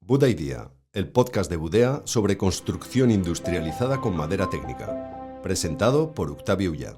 Buda Idea, el podcast de Budea sobre construcción industrializada con madera técnica. Presentado por Octavio Ullá.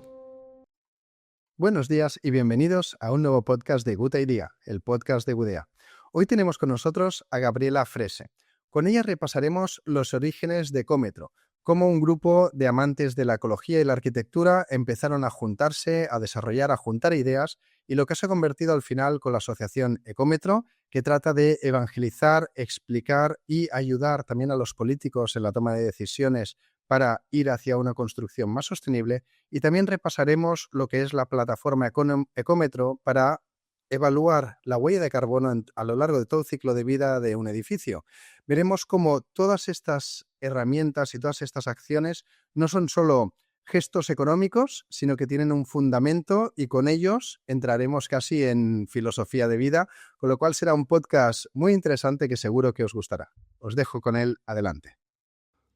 Buenos días y bienvenidos a un nuevo podcast de Buda Idea, el podcast de Budea. Hoy tenemos con nosotros a Gabriela Frese. Con ella repasaremos los orígenes de Ecómetro, cómo un grupo de amantes de la ecología y la arquitectura empezaron a juntarse, a desarrollar, a juntar ideas y lo que se ha convertido al final con la asociación Ecómetro, que trata de evangelizar, explicar y ayudar también a los políticos en la toma de decisiones para ir hacia una construcción más sostenible. Y también repasaremos lo que es la plataforma Ecómetro para evaluar la huella de carbono a lo largo de todo el ciclo de vida de un edificio. Veremos cómo todas estas herramientas y todas estas acciones no son solo gestos económicos, sino que tienen un fundamento y con ellos entraremos casi en filosofía de vida, con lo cual será un podcast muy interesante que seguro que os gustará. Os dejo con él, adelante.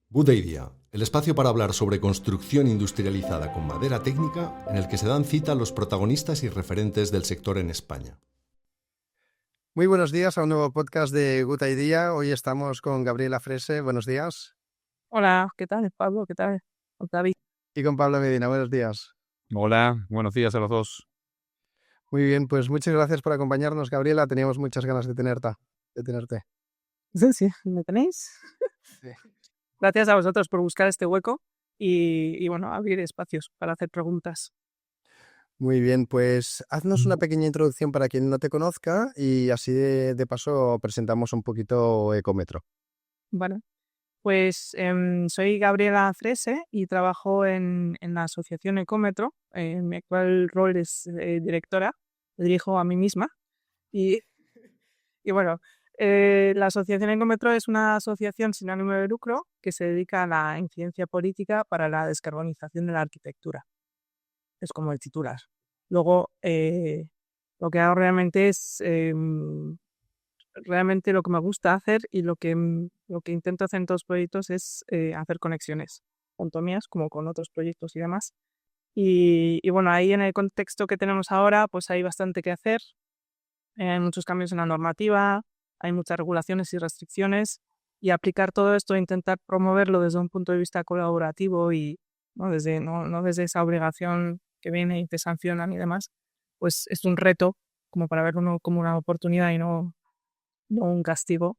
Buda Idea, el espacio para hablar sobre construcción industrializada con madera técnica en el que se dan cita los protagonistas y referentes del sector en España. Muy buenos días a un nuevo podcast de Buda Idea. Hoy estamos con Gabriela Frese. Buenos días. Hola, ¿qué tal, Pablo? ¿Qué tal, Octavio? Y con Pablo Medina. Buenos días. Hola, buenos días a los dos. Muy bien, pues muchas gracias por acompañarnos, Gabriela. Teníamos muchas ganas de tenerte. Sí, ¿me tenéis? Sí. Gracias a vosotros por buscar este hueco y bueno, abrir espacios para hacer preguntas. Muy bien, pues haznos una pequeña introducción para quien no te conozca y así de paso presentamos un poquito Ecómetro. Vale, pues soy Gabriela Frese y trabajo en la asociación Ecómetro. Mi actual rol es directora, me dirijo a mí misma y bueno, la asociación Ecómetro es una asociación sin ánimo de lucro que se dedica a la incidencia política para la descarbonización de la arquitectura. Es como el titular. Luego, lo que hago realmente es realmente lo que me gusta hacer y lo que intento hacer en todos los proyectos es hacer conexiones, tanto mías como con otros proyectos y demás. Y bueno, ahí en el contexto que tenemos ahora, pues hay bastante que hacer. Hay muchos cambios en la normativa, hay muchas regulaciones y restricciones, y aplicar todo esto e intentar promoverlo desde un punto de vista colaborativo y no desde esa obligación que viene y te sancionan y demás, pues es un reto como para verlo como una oportunidad y no un castigo.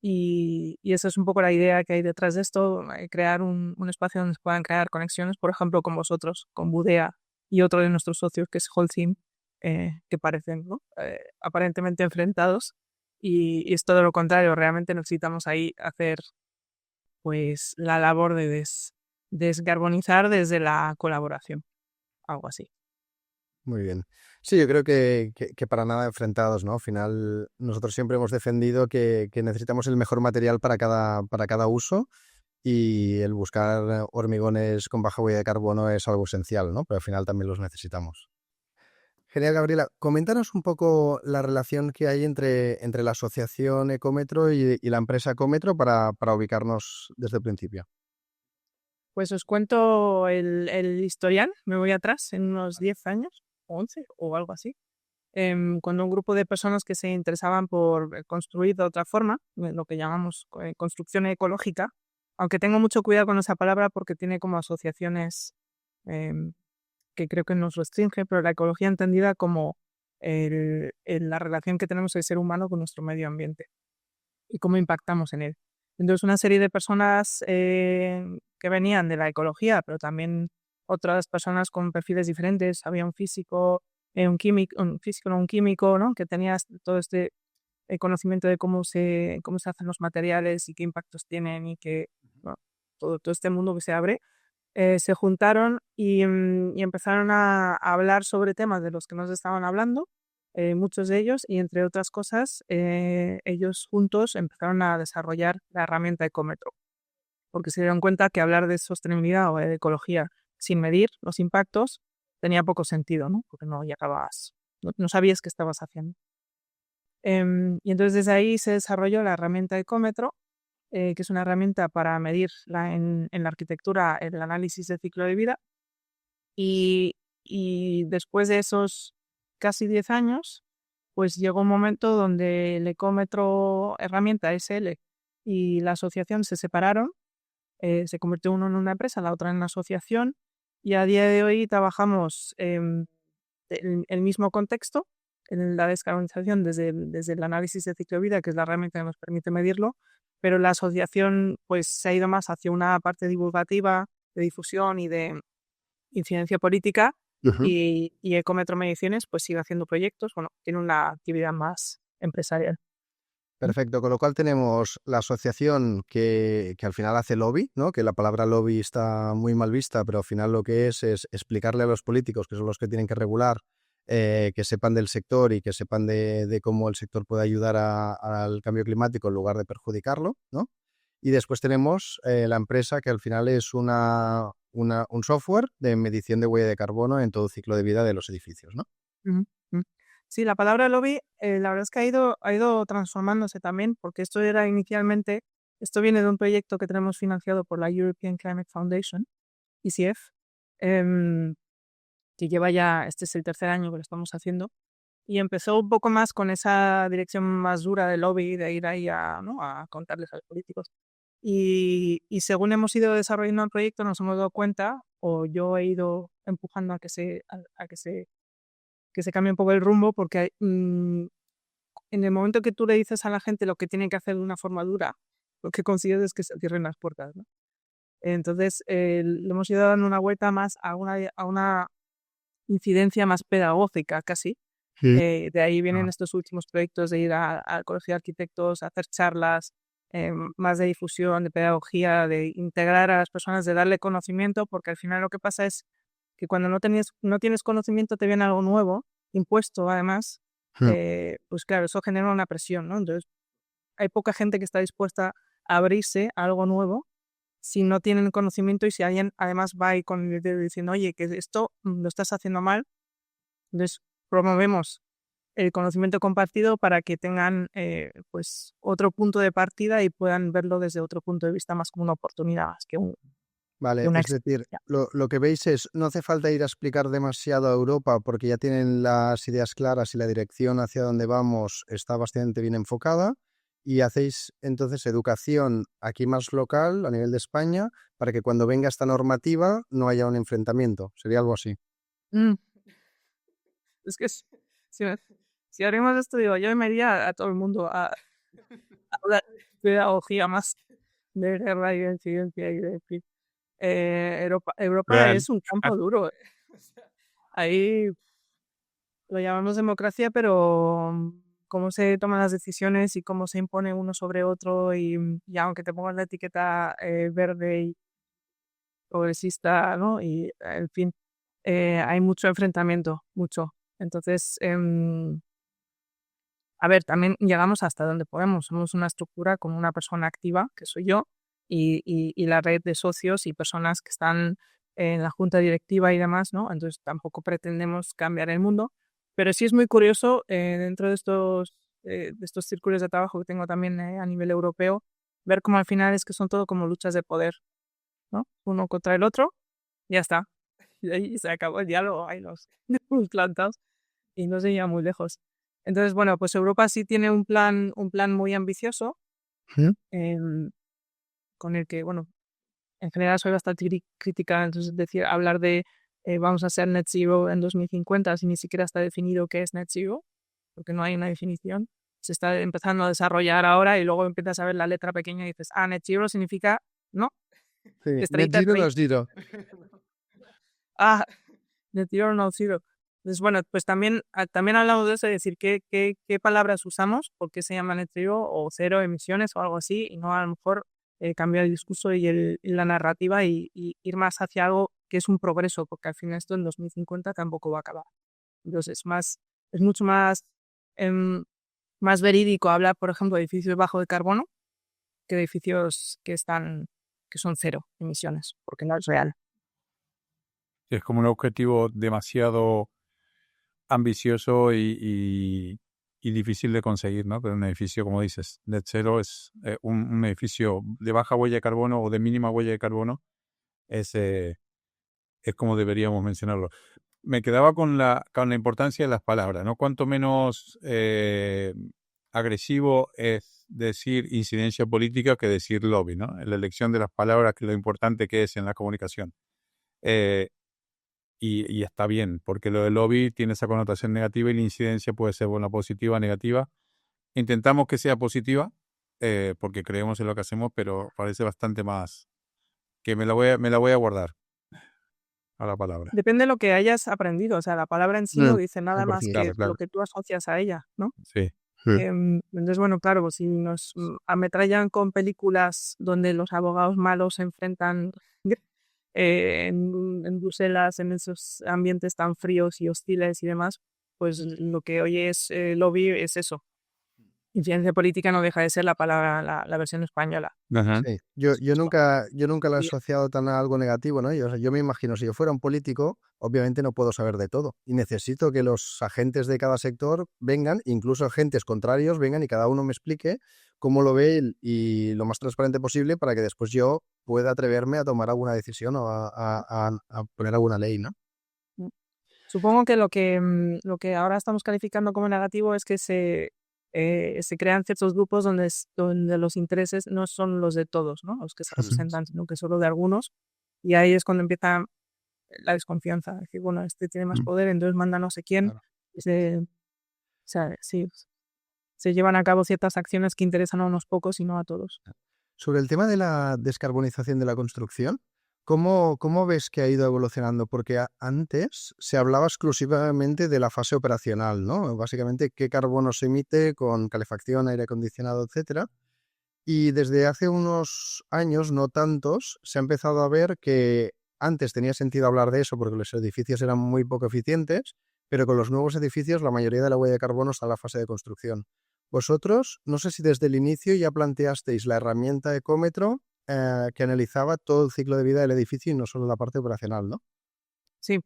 Y esa es un poco la idea que hay detrás de esto, crear un espacio donde se puedan crear conexiones, por ejemplo, con vosotros, con Budea y otro de nuestros socios que es Holcim, que parecen, ¿no? Aparentemente enfrentados, y es todo lo contrario. Realmente necesitamos ahí hacer pues la labor de descarbonizar desde la colaboración, algo así. Muy bien. Sí, yo creo que para nada enfrentados, ¿no? Al final, nosotros siempre hemos defendido que necesitamos el mejor material para cada uso y el buscar hormigones con baja huella de carbono es algo esencial, ¿no? Pero al final también los necesitamos. Genial, Gabriela. Coméntanos un poco la relación que hay entre la asociación Ecómetro y la empresa Ecómetro para ubicarnos desde el principio. Pues os cuento el historial, me voy atrás en unos 10 años, 11 o algo así, cuando un grupo de personas que se interesaban por construir de otra forma, lo que llamamos construcción ecológica, aunque tengo mucho cuidado con esa palabra porque tiene como asociaciones que creo que nos restringe, pero la ecología entendida como la relación que tenemos el ser humano con nuestro medio ambiente y cómo impactamos en él. Entonces, una serie de personas que venían de la ecología, pero también otras personas con perfiles diferentes. Había un físico, un químico, ¿no? Que tenía todo este conocimiento de cómo se hacen los materiales y qué impactos tienen y ¿no? todo este mundo que se abre. Se juntaron y empezaron a hablar sobre temas de los que nos estaban hablando, muchos de ellos, y entre otras cosas, ellos juntos empezaron a desarrollar la herramienta Ecómetro, porque se dieron cuenta que hablar de sostenibilidad o de ecología sin medir los impactos tenía poco sentido, ¿no? Porque no llegabas, no sabías qué estabas haciendo. Y entonces desde ahí se desarrolló la herramienta Ecómetro, que es una herramienta para medir en la arquitectura el análisis de ciclo de vida. Y después de esos casi 10 años, pues llegó un momento donde el Ecómetro herramienta SL y la asociación se separaron, se convirtió uno en una empresa, la otra en una asociación, y a día de hoy trabajamos en el mismo contexto, en la descarbonización desde el análisis de ciclo de vida, que es la herramienta que nos permite medirlo, pero la asociación pues se ha ido más hacia una parte divulgativa, de difusión y de incidencia política, Ujú. y Ecómetro Mediciones pues sigue haciendo proyectos, bueno, tiene una actividad más empresarial. Perfecto, con lo cual tenemos la asociación que al final hace lobby, ¿no? Que la palabra lobby está muy mal vista, pero al final lo que es explicarle a los políticos, que son los que tienen que regular, que sepan del sector y que sepan de cómo el sector puede ayudar al cambio climático en lugar de perjudicarlo, ¿no? Y después tenemos la empresa que al final es un software de medición de huella de carbono en todo el ciclo de vida de los edificios, ¿no? Ujú, ujú. Sí, la palabra lobby, la verdad es que ha ido transformándose también, porque esto viene de un proyecto que tenemos financiado por la European Climate Foundation, ECF, em, que lleva ya, este es el tercer año que lo estamos haciendo, y empezó un poco más con esa dirección más dura de lobby, de ir ahí ¿no? a contarles a los políticos. Y según hemos ido desarrollando el proyecto, nos hemos dado cuenta, o yo he ido empujando a que se cambie un poco el rumbo, porque en el momento que tú le dices a la gente lo que tiene que hacer de una forma dura, lo que consigues es que se cierren las puertas, ¿no? Entonces, le hemos ido dando una vuelta más a una incidencia más pedagógica casi. Sí. De ahí vienen estos últimos proyectos de ir al Colegio de Arquitectos, a hacer charlas, más de difusión, de pedagogía, de integrar a las personas, de darle conocimiento, porque al final lo que pasa es que cuando no tienes conocimiento te viene algo nuevo, impuesto además, pues claro, eso genera una presión, ¿no? Entonces, hay poca gente que está dispuesta a abrirse a algo nuevo si no tienen conocimiento, y si alguien además va ahí con el dedo diciendo, oye, que esto lo estás haciendo mal. Entonces, promovemos el conocimiento compartido para que tengan pues otro punto de partida y puedan verlo desde otro punto de vista, más como una oportunidad, más que Vale, una es decir, exigencia. lo que veis es, no hace falta ir a explicar demasiado a Europa porque ya tienen las ideas claras y la dirección hacia donde vamos está bastante bien enfocada, y hacéis entonces educación aquí más local a nivel de España para que cuando venga esta normativa no haya un enfrentamiento. Sería algo así. Mm, Es que si, si abrimos esto, digo, yo me iría a todo el mundo a hablar de pedagogía más de guerra y de incidencia y de fin. Europa Real. es un campo duro. O sea, ahí lo llamamos democracia, pero cómo se toman las decisiones y cómo se impone uno sobre otro, y aunque te pongas la etiqueta verde y progresista, ¿no? Y en fin, hay mucho enfrentamiento, mucho. Entonces, a ver, también llegamos hasta donde podemos. Somos una estructura con una persona activa, que soy yo, y la red de socios y personas que están en la junta directiva y demás, ¿no? Entonces tampoco pretendemos cambiar el mundo, pero sí es muy curioso dentro de estos círculos de trabajo que tengo también a nivel europeo, ver cómo al final es que son todo como luchas de poder, ¿no? Uno contra el otro, ya está. Y ahí se acabó el diálogo, ahí los plantados, y no se llega muy lejos. Entonces, bueno, pues Europa sí tiene un plan muy ambicioso, ¿Mm? em, con el que, bueno, en general soy bastante crítica. Entonces, decir, hablar de vamos a ser net zero en 2050 si ni siquiera está definido qué es net zero, porque no hay una definición. Se está empezando a desarrollar ahora y luego empiezas a ver la letra pequeña y dices, net zero significa, no, Sí, es net 30, zero no 30. es zero. Ah, net zero no zero. Entonces, bueno, pues también hablamos de eso, de decir qué palabras usamos, por qué se llama net zero o cero emisiones o algo así, y no a lo mejor cambiar el discurso y la narrativa, y ir más hacia algo que es un progreso, porque al final esto en 2050 tampoco va a acabar. Entonces, es mucho más verídico hablar, por ejemplo, de edificios bajo de carbono que de edificios que son cero emisiones, porque no es real. Es como un objetivo demasiado ambicioso y difícil de conseguir, ¿no? Pero un edificio, como dices, net zero es un edificio de baja huella de carbono o de mínima huella de carbono, es como deberíamos mencionarlo. me quedaba con la importancia de las palabras, ¿no? Cuanto menos agresivo es decir incidencia política que decir lobby, ¿no? En la elección de las palabras, que es lo importante que es en la comunicación. Y está bien, porque lo del lobby tiene esa connotación negativa y la incidencia puede ser buena, positiva, negativa. Intentamos que sea positiva, porque creemos en lo que hacemos, pero parece bastante más que me la voy a guardar a la palabra. Depende de lo que hayas aprendido. O sea, la palabra en sí no dice nada más 100%. que Claro, claro. lo que tú asocias a ella, ¿no? Sí. Entonces, bueno, claro, pues si nos ametrallan con películas donde los abogados malos se enfrentan en Bruselas, en esos ambientes tan fríos y hostiles y demás, pues lo que hoy es lobby es eso. Incidencia política no deja de ser la palabra, la versión española. Ajá. Sí. Yo nunca lo he Y- asociado tan a algo negativo, ¿no? Yo me imagino, si yo fuera un político, obviamente no puedo saber de todo. Y necesito que los agentes de cada sector vengan, incluso agentes contrarios, vengan y cada uno me explique cómo lo ve y lo más transparente posible para que después yo pueda atreverme a tomar alguna decisión o a poner alguna ley, ¿no? Supongo que lo que ahora estamos calificando como negativo es que se crean ciertos grupos donde los intereses no son los de todos, ¿no? Los que se representan, sino que solo de algunos. Y ahí es cuando empieza la desconfianza. Es decir, bueno, este tiene más poder, entonces manda no sé quién. Claro. Y se llevan a cabo ciertas acciones que interesan a unos pocos y no a todos. Sobre el tema de la descarbonización de la construcción, ¿cómo ves que ha ido evolucionando? Porque antes se hablaba exclusivamente de la fase operacional, ¿no? Básicamente qué carbono se emite con calefacción, aire acondicionado, etcétera. Y desde hace unos años, no tantos, se ha empezado a ver que antes tenía sentido hablar de eso porque los edificios eran muy poco eficientes, pero con los nuevos edificios la mayoría de la huella de carbono está en la fase de construcción. Vosotros, no sé si desde el inicio ya planteasteis la herramienta ecómetro que analizaba todo el ciclo de vida del edificio y no solo la parte operacional, ¿no? Sí,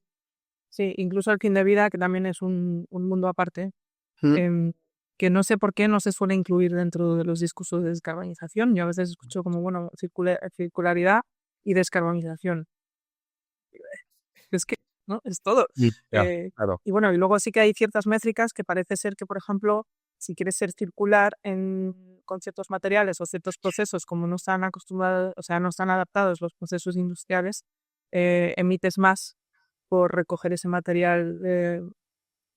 sí, incluso el fin de vida, que también es un mundo aparte, que no sé por qué no se suele incluir dentro de los discursos de descarbonización. Yo a veces escucho como, bueno, circularidad y descarbonización. Es que, ¿no? Es todo. Ya, Eh, claro. y bueno, y luego sí que hay ciertas métricas que parece ser que, por ejemplo, si quieres ser circular con ciertos materiales o ciertos procesos, como no están acostumbrados, o sea, no están adaptados los procesos industriales, emites más por recoger ese material,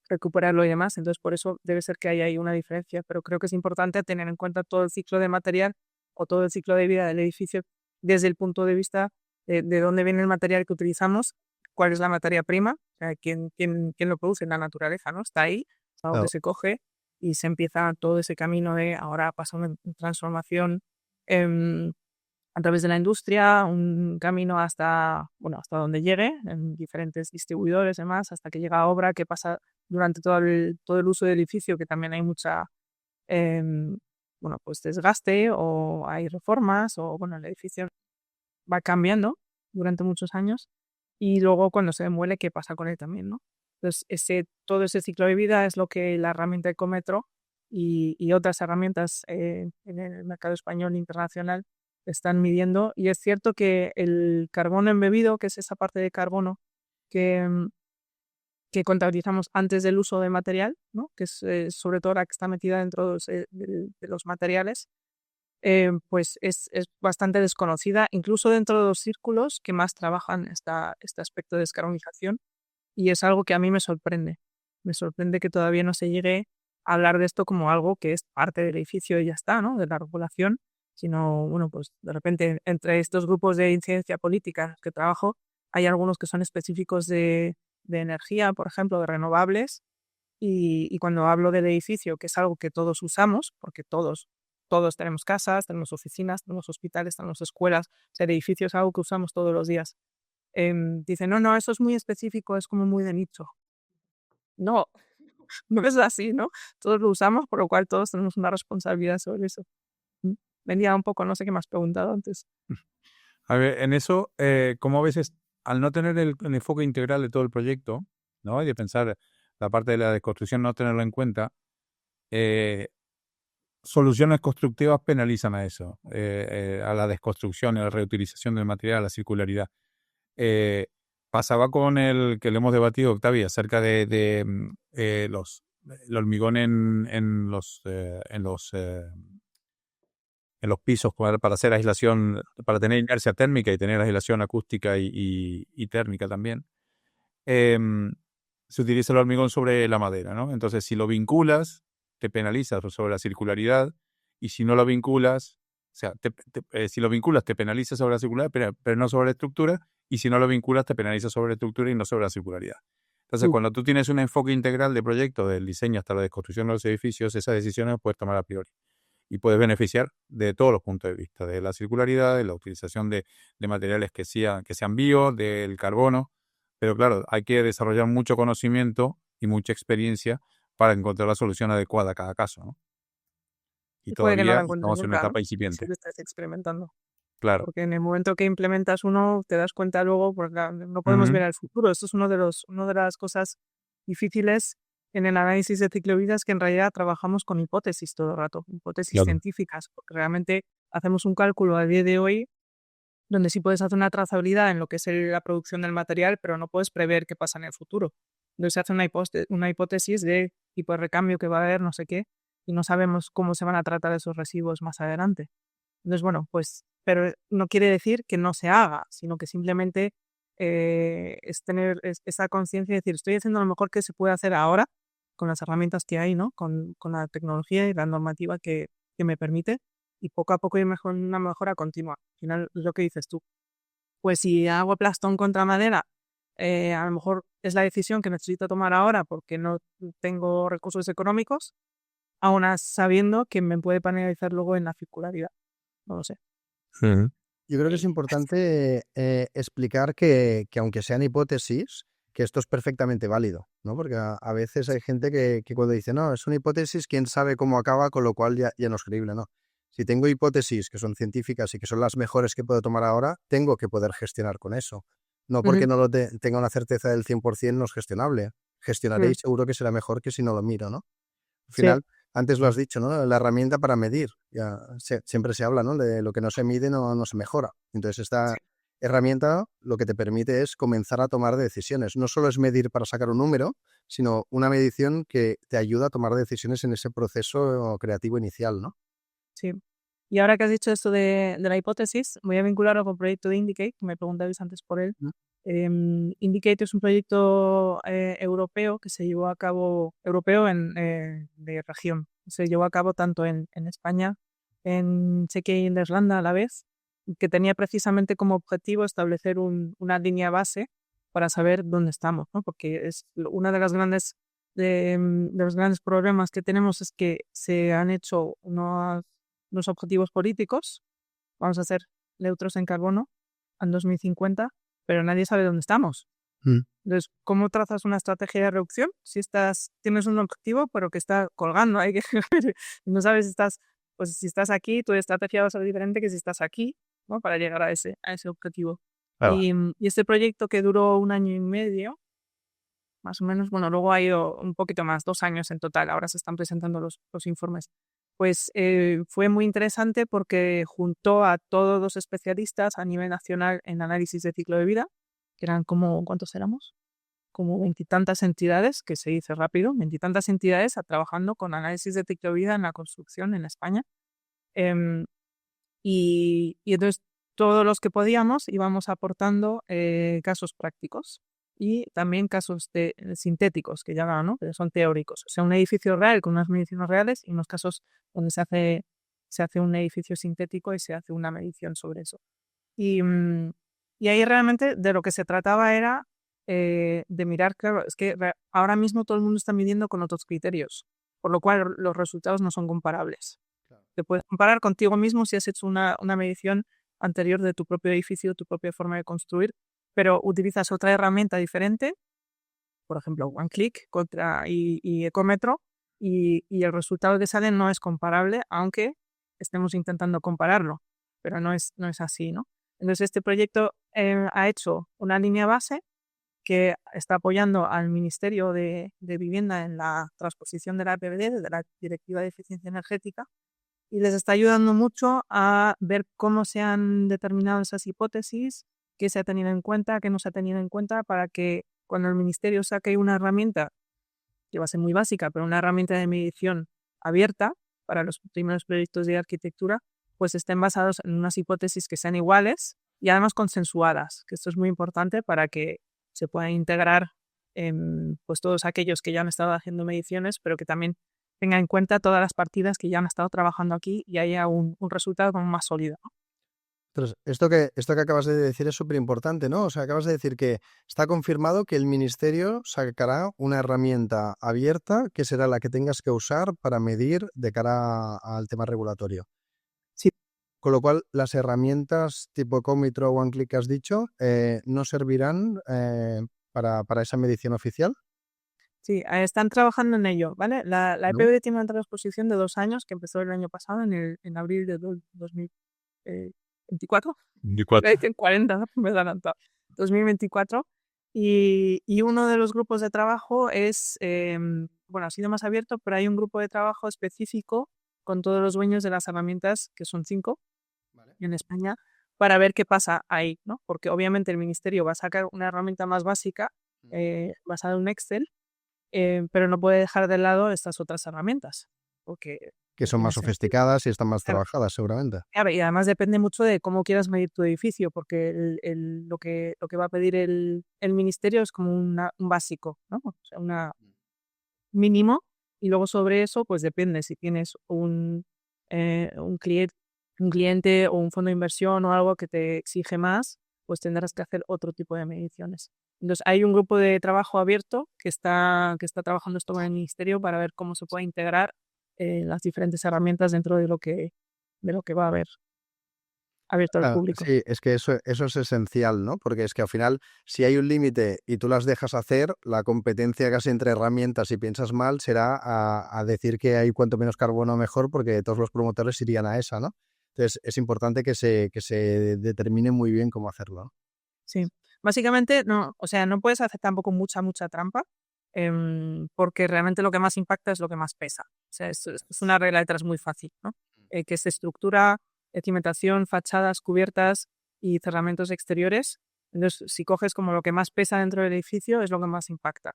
recuperarlo y demás. Entonces, por eso debe ser que hay ahí una diferencia. Pero creo que es importante tener en cuenta todo el ciclo de material o todo el ciclo de vida del edificio desde el punto de vista de dónde viene el material que utilizamos, cuál es la materia prima, o sea, quién lo produce, la naturaleza, ¿no? Está ahí, es algo que se coge y se empieza todo ese camino de ahora pasa una transformación a través de la industria, un camino hasta donde llegue, en diferentes distribuidores y demás, hasta que llega a obra, que pasa durante todo el uso del edificio, que también hay mucha pues desgaste o hay reformas o bueno, el edificio va cambiando durante muchos años y luego cuando se demuele, ¿qué pasa con él también, no? Entonces, todo ese ciclo de vida es lo que la herramienta Ecómetro y otras herramientas en el mercado español e internacional están midiendo. Y es cierto que el carbono embebido, que es esa parte de carbono que contabilizamos antes del uso de material, ¿no? Que es sobre todo la que está metida dentro de los materiales, pues es bastante desconocida, incluso dentro de los círculos que más trabajan este aspecto de descarbonización, y es algo que a mí me sorprende. Me sorprende que todavía no se llegue a hablar de esto como algo que es parte del edificio y ya está, ¿no? De la regulación, sino, bueno, pues de repente entre estos grupos de incidencia política en los que trabajo, hay algunos que son específicos de energía, por ejemplo, de renovables, y cuando hablo del edificio, que es algo que todos usamos, porque todos tenemos casas, tenemos oficinas, tenemos hospitales, tenemos escuelas, o sea, el edificio es algo que usamos todos los días. Dicen, no, eso es muy específico, es como muy de nicho. No, no es así, ¿no? Todos lo usamos, por lo cual todos tenemos una responsabilidad sobre eso. Venía un poco, no sé qué me has preguntado antes. A ver, en eso, como a veces, al no tener el enfoque integral de todo el proyecto, ¿no? Y de pensar la parte de la desconstrucción, no tenerlo en cuenta, soluciones constructivas penalizan a eso, a la desconstrucción, a la reutilización del material, a la circularidad. pasaba con el que lo hemos debatido, Octavio, acerca de el hormigón en los pisos para hacer aislación, para tener inercia térmica y tener aislación acústica y térmica también. Se utiliza el hormigón sobre la madera, ¿no? Entonces, si lo vinculas, te penalizas sobre la circularidad, y si no lo vinculas, o sea, si lo vinculas, te penalizas sobre la circularidad, pero no sobre la estructura, y si no lo vinculas, te penalizas sobre la estructura y no sobre la circularidad. Entonces, cuando tú tienes un enfoque integral de proyecto, del diseño hasta la desconstrucción de los edificios, esas decisiones las puedes tomar a priori y puedes beneficiar de todos los puntos de vista, de la circularidad, de la utilización de materiales que sean bio, del carbono. Pero claro, hay que desarrollar mucho conocimiento y mucha experiencia para encontrar la solución adecuada a cada caso, ¿no? Y Y puede que no la todavía encuentres estamos en una nunca, ¿no? etapa Si incipiente. lo estás experimentando. Claro. Porque en el momento que implementas uno, te das cuenta luego, porque no podemos Ujú. ver el futuro. Esto es una de las cosas difíciles en el análisis de ciclo de vida, es que en realidad trabajamos con hipótesis todo el rato, hipótesis Claro. científicas, porque realmente hacemos un cálculo a día de hoy donde sí puedes hacer una trazabilidad en lo que es la producción del material, pero no puedes prever qué pasa en el futuro. Entonces se hace una hipótesis de tipo de recambio que va a haber, no sé qué, y no sabemos cómo se van a tratar esos residuos más adelante. Entonces, bueno, pues, pero no quiere decir que no se haga, sino que simplemente es tener esa conciencia de decir, estoy haciendo lo mejor que se puede hacer ahora con las herramientas que hay, ¿no? Con la tecnología y la normativa que me permite, y poco a poco ir una mejora continua. Al final, es lo que dices tú. Pues si hago plastón contra madera, a lo mejor es la decisión que necesito tomar ahora porque no tengo recursos económicos, aún sabiendo que me puede penalizar luego en la circularidad. No lo sé. Ujú. Yo creo que es importante explicar que aunque sean hipótesis, que esto es perfectamente válido, ¿no? Porque a veces hay gente que cuando dice, no, es una hipótesis, quién sabe cómo acaba, con lo cual ya no es creíble, ¿no? Si tengo hipótesis que son científicas y que son las mejores que puedo tomar ahora, tengo que poder gestionar con eso. No porque Ujú. no tenga una certeza del 100% no es gestionable. Gestionaré y Mm, seguro que será mejor que si no lo miro, ¿no? Al sí, final, antes lo has dicho, ¿no? La herramienta para medir. Ya siempre se habla, ¿no? De lo que no se mide no se mejora. Entonces, esta sí, herramienta lo que te permite es comenzar a tomar decisiones. No solo es medir para sacar un número, sino una medición que te ayuda a tomar decisiones en ese proceso creativo inicial, ¿no? sí. Y ahora que has dicho esto de la hipótesis, voy a vincularlo con el proyecto de Indicate, que me preguntabais antes por él. Mm. Indicate es un proyecto europeo que se llevó a cabo, europeo de región. Se llevó a cabo tanto en España, en Chequia y en Irlanda a la vez, que tenía precisamente como objetivo establecer una línea base para saber dónde estamos, ¿no? Porque es una de las de los grandes problemas que tenemos es que se han hecho unos objetivos políticos. Vamos a ser neutros en carbono en 2050, pero nadie sabe dónde estamos. Mm. Entonces, ¿cómo trazas una estrategia de reducción si tienes un objetivo, pero que está colgando? Hay que no sabes si si estás aquí, tu estrategia va a ser diferente que si estás aquí, ¿no? Para llegar a ese objetivo. Claro. Y este proyecto que duró 1 año y medio, más o menos, bueno, luego ha ido un poquito más, 2 años en total, ahora se están presentando los informes. Pues fue muy interesante porque juntó a todos los especialistas a nivel nacional en análisis de ciclo de vida, que eran como, ¿cuántos éramos? Como veintitantas entidades, que se dice rápido, veintitantas entidades trabajando con análisis de ciclo de vida en la construcción en España. Em, y entonces todos los que podíamos íbamos aportando casos prácticos y también casos sintéticos, que llaman, ¿no? Que son teóricos. O sea, un edificio real con unas mediciones reales y unos casos donde se hace un edificio sintético y se hace una medición sobre eso. Y ahí realmente de lo que se trataba era de mirar, claro, es que ahora mismo todo el mundo está midiendo con otros criterios, por lo cual los resultados no son comparables. Te puedes comparar contigo mismo si has hecho una medición anterior de tu propio edificio, tu propia forma de construir, pero utilizas otra herramienta diferente, por ejemplo, OneClick y Ecómetro, y el resultado que sale no es comparable, aunque estemos intentando compararlo, pero no es así, ¿no? Entonces, este proyecto ha hecho una línea base que está apoyando al Ministerio de Vivienda en la transposición de la APBD, de la Directiva de Eficiencia Energética, y les está ayudando mucho a ver cómo se han determinado esas hipótesis, qué se ha tenido en cuenta, qué no se ha tenido en cuenta, para que cuando el ministerio saque una herramienta, que va a ser muy básica, pero una herramienta de medición abierta para los primeros proyectos de arquitectura, pues estén basados en unas hipótesis que sean iguales y además consensuadas, que esto es muy importante para que se puedan integrar pues todos aquellos que ya han estado haciendo mediciones, pero que también tengan en cuenta todas las partidas que ya han estado trabajando aquí y haya un resultado como más sólido, ¿no? Entonces, esto que acabas de decir es súper importante, ¿no? O sea, acabas de decir que está confirmado que el ministerio sacará una herramienta abierta que será la que tengas que usar para medir de cara al tema regulatorio. Sí. Con lo cual, las herramientas tipo Ecómetro o OneClick que has dicho no servirán para esa medición oficial, Sí, están trabajando en ello, ¿vale? La ¿no? EPBD tiene una transposición de 2 años que empezó el año pasado, en abril de 2024. 24. En 40, ¿no? Me he adelantado. 2024. Y uno de los grupos de trabajo es, bueno, ha sido más abierto, pero hay un grupo de trabajo específico con todos los dueños de las herramientas, que son 5 Vale. en España, para ver qué pasa ahí, ¿no? Porque obviamente el ministerio va a sacar una herramienta más básica, basada en un Excel, pero no puede dejar de lado estas otras herramientas, porque Que no son tiene más sentido. sofisticadas y están más Claro. trabajadas, seguramente. Claro, y además depende mucho de cómo quieras medir tu edificio, porque lo que va a pedir el ministerio es como un básico, ¿no? O sea, un mínimo, y luego sobre eso, pues depende si tienes un cliente o un fondo de inversión o algo que te exige más, pues tendrás que hacer otro tipo de mediciones. Entonces, hay un grupo de trabajo abierto que está trabajando esto con el ministerio para ver cómo se puede integrar las diferentes herramientas dentro de lo que va a haber abierto al Ah, público. sí, es que eso es esencial, ¿no? Porque es que al final, si hay un límite y tú las dejas hacer, la competencia casi entre herramientas, si piensas mal, será a decir que hay cuanto menos carbono mejor, porque todos los promotores irían a esa, ¿no? Entonces, es importante que se determine muy bien cómo hacerlo, ¿no? Sí. Básicamente, no, o sea, no puedes hacer tampoco mucha trampa, porque realmente lo que más impacta es lo que más pesa. O sea, es una regla de tres muy fácil, ¿no? Que es estructura, cimentación, fachadas, cubiertas y cerramientos exteriores. Entonces, si coges como lo que más pesa dentro del edificio, es lo que más impacta.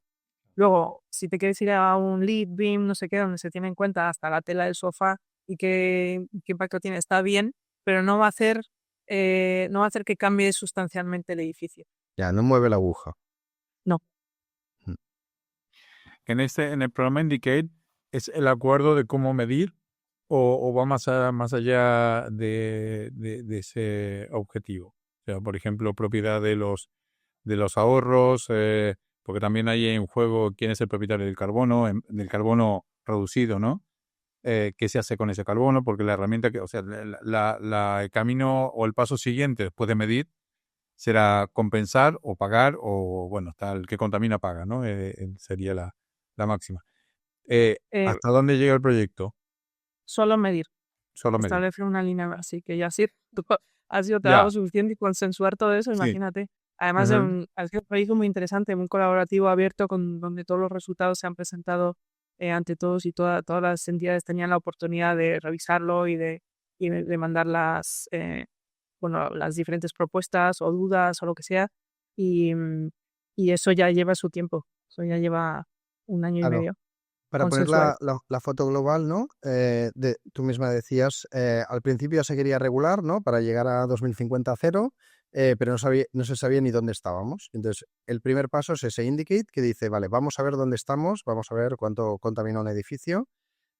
Luego, si te quieres ir a un lead beam, no sé qué, donde se tiene en cuenta hasta la tela del sofá y qué impacto tiene, está bien, pero no va a hacer que cambie sustancialmente el edificio. Ya, no mueve la aguja. No. Mm. En el programa Indicate, ¿es el acuerdo de cómo medir o va más allá de ese objetivo? O sea, por ejemplo, propiedad de los ahorros, porque también hay en juego quién es el propietario del carbono reducido, ¿no? Qué se hace con ese carbono, porque la herramienta o sea, el camino o el paso siguiente después de medir será compensar o pagar, o bueno, está el que contamina paga, ¿no? Sería la máxima. Eh, ¿Hasta dónde llega el proyecto? Solo medir, Solo medir. establecer una línea, así que ya sí, ha sido Ya, trabajo suficiente y consensuar todo eso, sí. imagínate. Además de Ujú. ha sido un proyecto muy interesante, muy colaborativo, abierto, donde todos los resultados se han presentado ante todos y todas las entidades tenían la oportunidad de revisarlo y de mandar las diferentes propuestas o dudas o lo que sea. Y eso ya lleva su tiempo, eso ya lleva 1 año y Claro. medio Para poner consensuado. la foto global, ¿no? Tú misma decías, al principio se quería regular, ¿no? Para llegar a 2050 a cero, pero no se sabía ni dónde estábamos. Entonces, el primer paso es ese indicate que dice, vale, vamos a ver dónde estamos, vamos a ver cuánto contamina un edificio.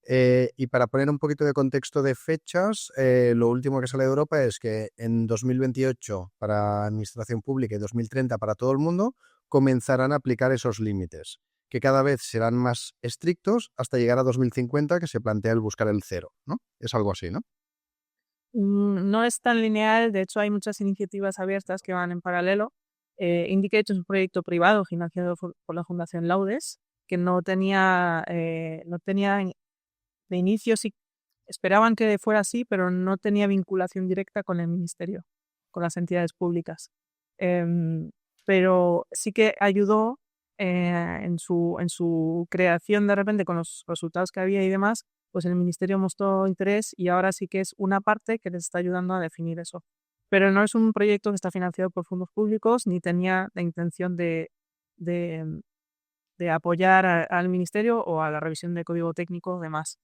Y para poner un poquito de contexto de fechas, lo último que sale de Europa es que en 2028 para administración pública y 2030 para todo el mundo comenzarán a aplicar esos límites, que cada vez serán más estrictos hasta llegar a 2050, que se plantea el buscar el cero, ¿no? Es algo así, ¿no? No es tan lineal, de hecho hay muchas iniciativas abiertas que van en paralelo. Indicate es un proyecto privado financiado por la Fundación Laudes, que no tenía de inicio, sí esperaban que fuera así, pero no tenía vinculación directa con el ministerio, con las entidades públicas. Em, pero sí que ayudó en su creación de repente con los resultados que había y demás, pues el ministerio mostró interés y ahora sí que es una parte que les está ayudando a definir eso. pero no es un proyecto que está financiado por fondos públicos ni tenía la intención de, de apoyar al ministerio o a la revisión de código técnico y demás.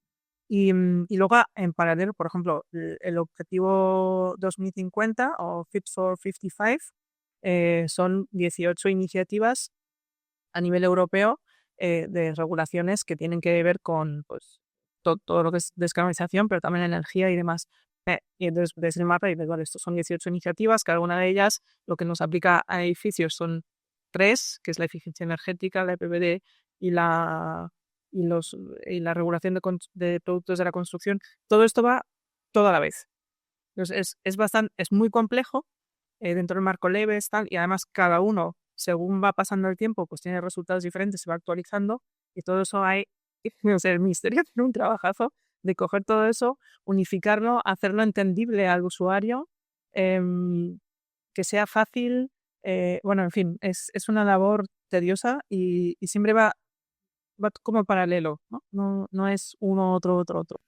Y luego, en paralelo, por ejemplo, el objetivo 2050 o Fit for 55 son 18 iniciativas a nivel europeo de regulaciones que tienen que ver con pues, todo lo que es descarbonización, pero también energía y demás. Y entonces, desde el mapa, y vale, estos son 18 iniciativas, cada una de ellas lo que nos aplica a edificios son 3, que es la eficiencia energética, la EPBD y la, y la regulación de productos de la construcción. Todo esto va toda la vez. Entonces, es muy complejo dentro del marco Leves, tal, y además cada uno, según va pasando el tiempo, pues tiene resultados diferentes, se va actualizando, y todo eso o sea, el ministerio tiene un trabajazo de coger todo eso, unificarlo, hacerlo entendible al usuario, que sea fácil, bueno, en fin, es una labor tediosa y siempre va como paralelo, ¿no? No es uno, otro, otro, otro.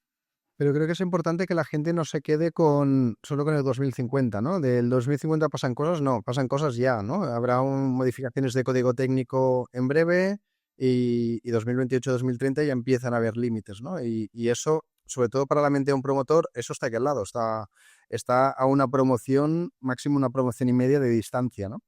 Pero creo que es importante que la gente no se quede solo con el 2050, ¿no? Del 2050 pasan cosas, no, pasan cosas ya, ¿no? Habrá modificaciones de código técnico en breve y 2028-2030 ya empiezan a haber límites, ¿no? Y eso, sobre todo para la mente de un promotor, eso está aquí al lado, está a una promoción, máximo una promoción y media de distancia, ¿no?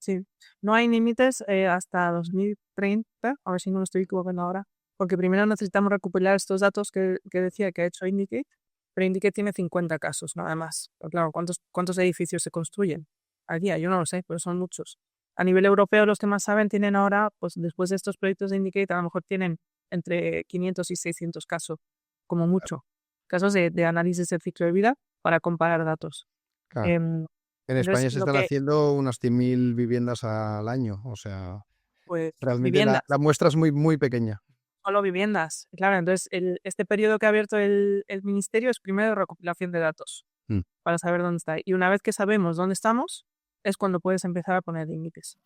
Sí, no hay límites hasta 2030, a ver si no lo estoy equivocando ahora, porque primero necesitamos recopilar estos datos que decía que ha hecho Indicate, pero Indicate tiene 50 casos nada más. Pero claro, ¿cuántos edificios se construyen al día? Yo no lo sé, pero son muchos. A nivel europeo, los que más saben tienen ahora, pues después de estos proyectos de Indicate, a lo mejor tienen entre 500 y 600 casos, como mucho, casos de análisis del ciclo de vida para comparar datos. Claro. Em, En entonces, España se lo están que, haciendo unas 100.000 viviendas al año, o sea, pues, realmente viviendas. la muestra es muy, muy pequeña. Solo viviendas. Claro, entonces este periodo que ha abierto el ministerio es primero recopilación de datos Mm. para saber dónde está. Y una vez que sabemos dónde estamos, es cuando puedes empezar a poner límites.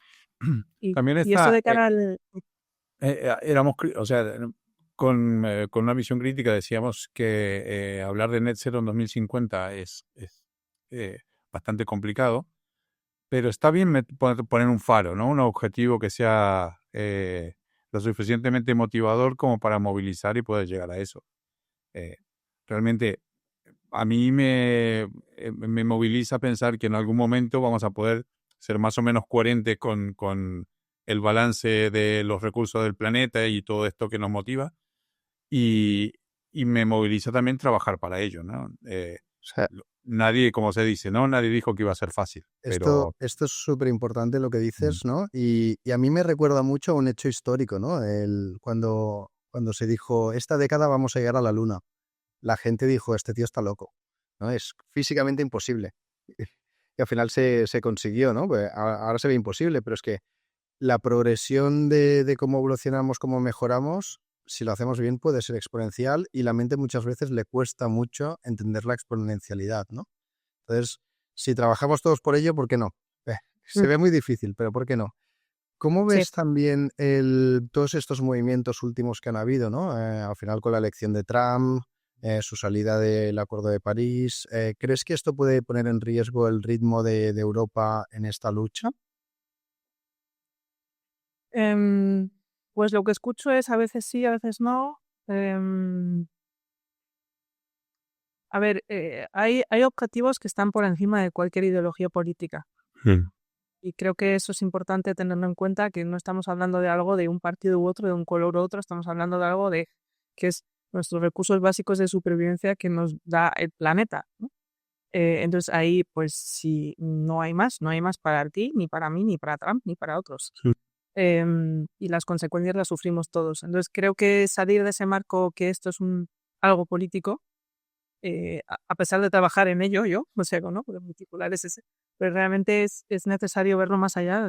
También Y esto está, de cara al... o sea, con una visión crítica decíamos que hablar de net zero en 2050 es bastante complicado, pero está bien poner un faro, ¿no? Un objetivo que sea lo suficientemente motivador como para movilizar y poder llegar a eso. Realmente a mí me moviliza pensar que en algún momento vamos a poder ser más o menos coherentes con el balance de los recursos del planeta y todo esto que nos motiva. Y me moviliza también trabajar para ello, ¿no? O sea, Nadie, como se dice, ¿no? Nadie dijo que iba a ser fácil, pero... esto es súper importante lo que Mm. dices, ¿no? Y a mí me recuerda mucho a un hecho histórico, ¿no? Cuando se dijo, esta década vamos a llegar a la Luna, la gente dijo, este tío está loco, ¿no? Es físicamente imposible. Y al final se consiguió, ¿no? Pues ahora se ve imposible, pero es que la progresión de cómo evolucionamos, cómo mejoramos, si lo hacemos bien, puede ser exponencial y la mente muchas veces le cuesta mucho entender la exponencialidad, ¿no? Entonces, si trabajamos todos por ello, ¿por qué no? Se ve muy difícil, pero ¿por qué no? ¿Cómo Sí. ves también todos estos movimientos últimos que han habido, ¿no? Al final con la elección de Trump, su salida del Acuerdo de París, ¿crees que esto puede poner en riesgo el ritmo de Europa en esta lucha? Pues lo que escucho es a veces sí, a veces no. Em, a ver, hay objetivos que están por encima de cualquier ideología política. Mm. Y creo que eso es importante tenerlo en cuenta, que no estamos hablando de algo de un partido u otro, de un color u otro, estamos hablando de algo de que es nuestros recursos básicos de supervivencia que nos da el planeta, ¿no? Entonces ahí, pues si no hay más, no hay más para ti, ni para mí, ni para Trump, ni para otros. Sí. Y las consecuencias las sufrimos todos. Entonces creo que salir de ese marco, que esto es algo político, a pesar de trabajar en ello yo, o sea, ¿no? Porque mi titular es ese, pero realmente es necesario verlo más allá,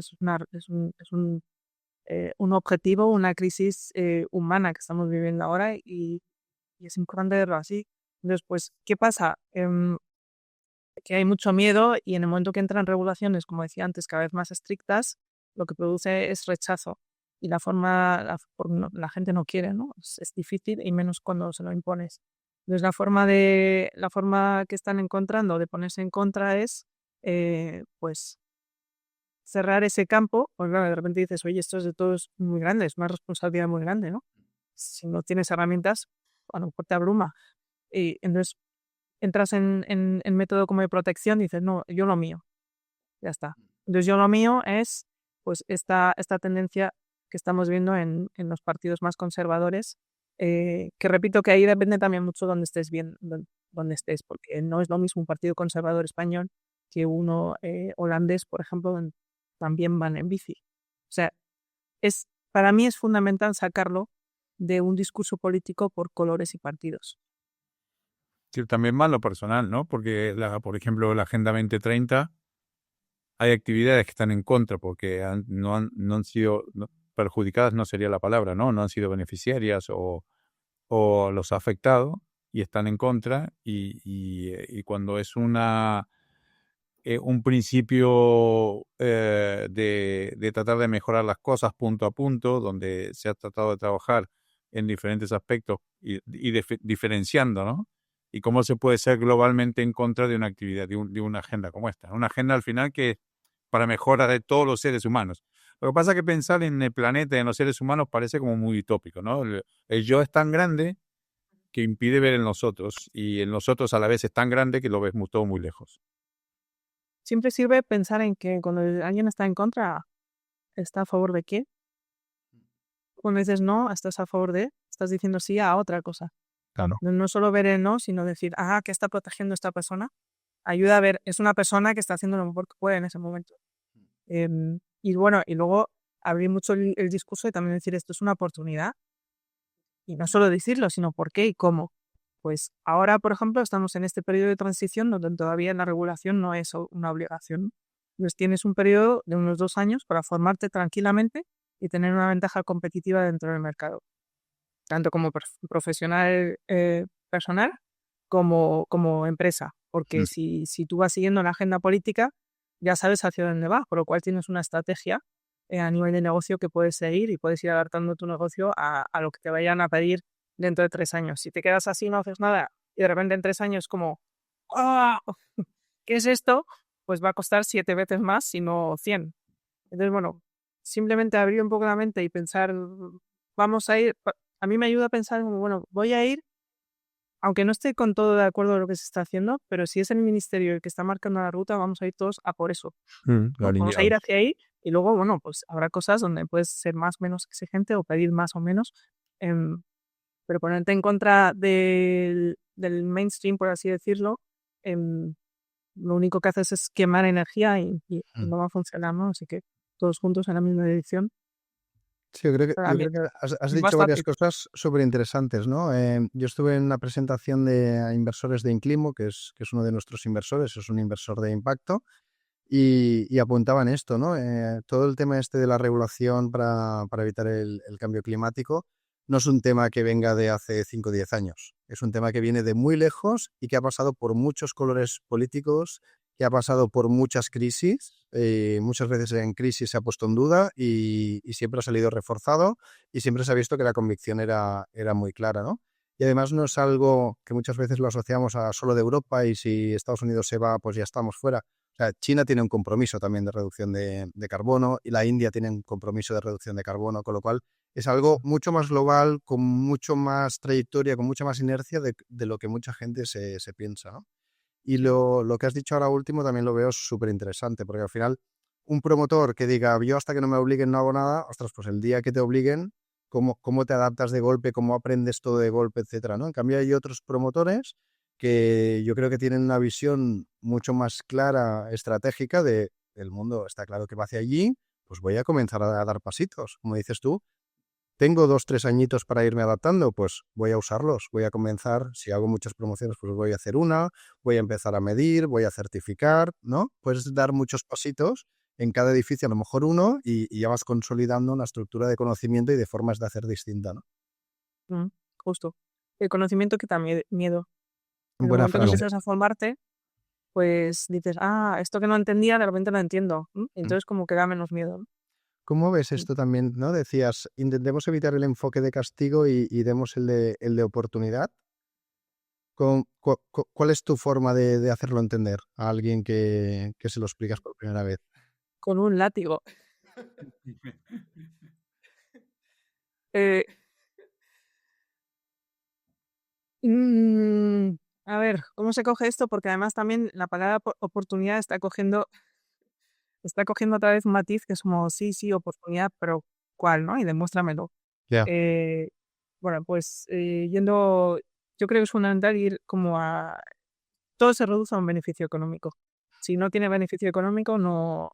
un objetivo, una crisis humana que estamos viviendo ahora y es importante verlo así. Entonces, pues, ¿qué pasa? Que hay mucho miedo y en el momento que entran regulaciones, como decía antes, cada vez más estrictas, lo que produce es rechazo y la gente no quiere, ¿no? Es difícil y menos cuando se lo impones. Entonces la forma que están encontrando de ponerse en contra es pues cerrar ese campo, pues claro, de repente dices, oye, esto es de todos muy grande, es una responsabilidad muy grande, ¿no? Si no tienes herramientas, a lo mejor te abruma. Y entonces entras en método como de protección y dices, no, yo lo mío, ya está. Entonces yo lo mío es pues esta tendencia que estamos viendo en los partidos más conservadores, que repito que ahí depende también mucho donde estés bien, donde estés, porque no es lo mismo un partido conservador español que uno holandés, por ejemplo, donde también van en bici. O sea, para mí es fundamental sacarlo de un discurso político por colores y partidos. Sí, también más lo personal, ¿no? Porque, por ejemplo, la Agenda 2030, hay actividades que están en contra porque no han sido perjudicadas, no sería la palabra, ¿no? No han sido beneficiarias o los ha afectado y están en contra. Y cuando es un principio de tratar de mejorar las cosas punto a punto, donde se ha tratado de trabajar en diferentes aspectos y diferenciando, ¿no? Y cómo se puede ser globalmente en contra de una actividad, de una agenda como esta. Una agenda al final que para mejora de todos los seres humanos. Lo que pasa es que pensar en el planeta y en los seres humanos parece como muy utópico, ¿no? El yo es tan grande que impide ver en nosotros, y en nosotros a la vez es tan grande que lo ves todo muy lejos. Siempre sirve pensar en que cuando alguien está en contra, ¿está a favor de qué? Cuando dices no, estás a favor de, estás diciendo sí a otra cosa. Claro. No solo ver el no, sino decir, ¿qué está protegiendo esta persona? Ayuda a ver, es una persona que está haciendo lo mejor que puede en ese momento. Y bueno, y luego abrir mucho el discurso y también decir, esto es una oportunidad. Y no solo decirlo, sino por qué y cómo. Pues ahora, por ejemplo, estamos en este periodo de transición donde todavía la regulación no es una obligación. Entonces tienes un periodo de unos 2 años para formarte tranquilamente y tener una ventaja competitiva dentro del mercado, tanto como profesional personal como empresa, porque si tú vas siguiendo la agenda política, ya sabes hacia dónde vas, por lo cual tienes una estrategia a nivel de negocio que puedes seguir y puedes ir adaptando tu negocio a lo que te vayan a pedir dentro de 3 años. Si te quedas así y no haces nada y de repente en 3 años como, ¿qué es esto? Pues va a costar 7 veces más, si no 100. Entonces, bueno, simplemente abrir un poco la mente y pensar, vamos a ir, a mí me ayuda a pensar, bueno, voy a ir, aunque no esté con todo de acuerdo de lo que se está haciendo, pero si es el ministerio el que está marcando la ruta, vamos a ir todos a por eso. ¿No? Vamos a ir hacia ahí y luego, bueno, pues habrá cosas donde puedes ser más o menos exigente o pedir más o menos, pero ponerte en contra del mainstream, por así decirlo, lo único que haces es quemar energía y no va a funcionar, ¿no? Así que todos juntos en la misma dirección. Sí, yo creo que has dicho varias cosas súper interesantes, ¿no? Yo estuve en una presentación de inversores de Inclimo, que es uno de nuestros inversores, es un inversor de impacto, y apuntaban esto, ¿no? Todo el tema este de la regulación para evitar el cambio climático no es un tema que venga de hace 5 o 10 años. Es un tema que viene de muy lejos y que ha pasado por muchos colores políticos, que ha pasado por muchas crisis. Muchas veces en crisis se ha puesto en duda y siempre ha salido reforzado y siempre se ha visto que la convicción era muy clara, ¿no? Y además no es algo que muchas veces lo asociamos a solo de Europa y si Estados Unidos se va, pues ya estamos fuera. O sea, China tiene un compromiso también de reducción de carbono y la India tiene un compromiso de reducción de carbono, con lo cual es algo mucho más global, con mucho más trayectoria, con mucha más inercia de lo que mucha gente se piensa, ¿no? Y lo que has dicho ahora último también lo veo súper interesante, porque al final un promotor que diga, yo hasta que no me obliguen no hago nada, ostras, pues el día que te obliguen, ¿cómo te adaptas de golpe, cómo aprendes todo de golpe, etcétera, ¿no? En cambio hay otros promotores que yo creo que tienen una visión mucho más clara, estratégica del mundo. Está claro que va hacia allí, pues voy a comenzar a dar pasitos, como dices tú. Tengo 2, 3 añitos para irme adaptando, pues voy a usarlos, voy a comenzar, si hago muchas promociones, pues voy a hacer una, voy a empezar a medir, voy a certificar, ¿no? Puedes dar muchos pasitos en cada edificio, a lo mejor uno, y ya vas consolidando una estructura de conocimiento y de formas de hacer distinta, ¿no? Justo. El conocimiento quita miedo. En el Buena momento que frase. empiezas a formarte, pues dices, esto que no entendía, de repente lo entiendo. Entonces como que da menos miedo, ¿no? ¿Cómo ves esto también, no? Decías, intentemos evitar el enfoque de castigo y demos el de oportunidad. ¿Cuál es tu forma de hacerlo entender a alguien que se lo explicas por primera vez? Con un látigo. Eh, mm, a ver, ¿cómo se coge esto? Porque además también la palabra oportunidad está cogiendo otra vez un matiz que es como, sí, oportunidad, pero ¿cuál, no? Y demuéstramelo. Ya. Eh, bueno, pues yo creo que es fundamental ir como todo se reduce a un beneficio económico. Si no tiene beneficio económico, no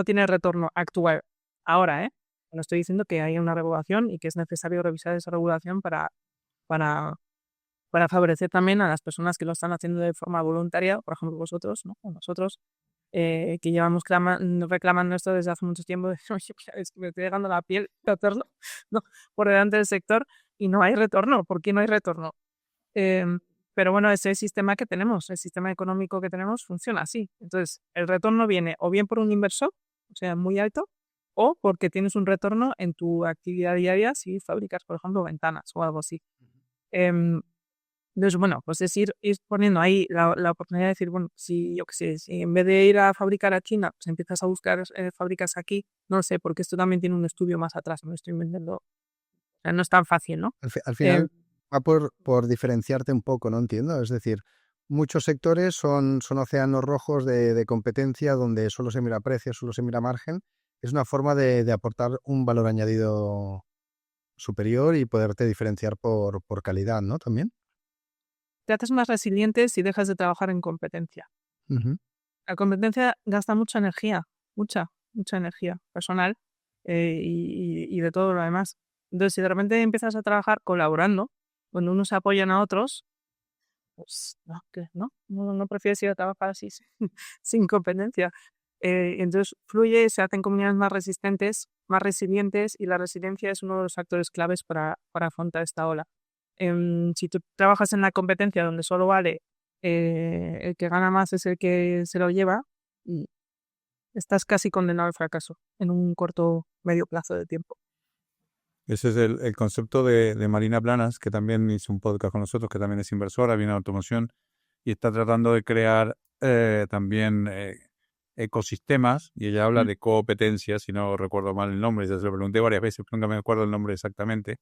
tiene retorno actual. Ahora, no estoy diciendo que haya una regulación y que es necesario revisar esa regulación para, para favorecer también a las personas que lo están haciendo de forma voluntaria, por ejemplo vosotros, ¿no? O nosotros, que llevamos reclamando esto desde hace mucho tiempo, de, "Oye, es que me estoy llegando la piel de hacerlo", ¿no? Por delante del sector y no hay retorno. ¿Por qué no hay retorno? Em, pero bueno, ese sistema que tenemos, el sistema económico que tenemos funciona así. Entonces, el retorno viene o bien por un inversor, o sea, muy alto, o porque tienes un retorno en tu actividad diaria si fabricas, por ejemplo, ventanas o algo así. Em, entonces, bueno, pues es ir poniendo ahí la oportunidad de decir, bueno, si yo qué sé, si en vez de ir a fabricar a China, pues empiezas a buscar fábricas aquí, no lo sé, porque esto también tiene un estudio más atrás, me lo estoy inventando. O sea, no es tan fácil, ¿no? Al Em, final va por diferenciarte un poco, ¿no? Entiendo. Es decir, muchos sectores son océanos rojos de competencia donde solo se mira precio, solo se mira margen. Es una forma de aportar un valor añadido superior y poderte diferenciar por calidad, ¿no? También. Te haces más resiliente si dejas de trabajar en competencia. Ujú. La competencia gasta mucha energía, mucha energía personal y de todo lo demás. Entonces, si de repente empiezas a trabajar colaborando, cuando unos se apoyan a otros, pues no, ¿qué? No prefieres ir a trabajar así sin competencia. Entonces fluye, se hacen comunidades más resistentes, más resilientes y la resiliencia es uno de los factores claves para afrontar esta ola. Si tú trabajas en la competencia donde solo vale el que gana más es el que se lo lleva, y estás casi condenado al fracaso en un corto medio plazo de tiempo. Ese es el concepto de Marina Planas, que también hizo un podcast con nosotros, que también es inversora, viene de automoción y está tratando de crear también ecosistemas, y ella habla de competencia, si no recuerdo mal el nombre, ya se lo pregunté varias veces, nunca me acuerdo el nombre exactamente.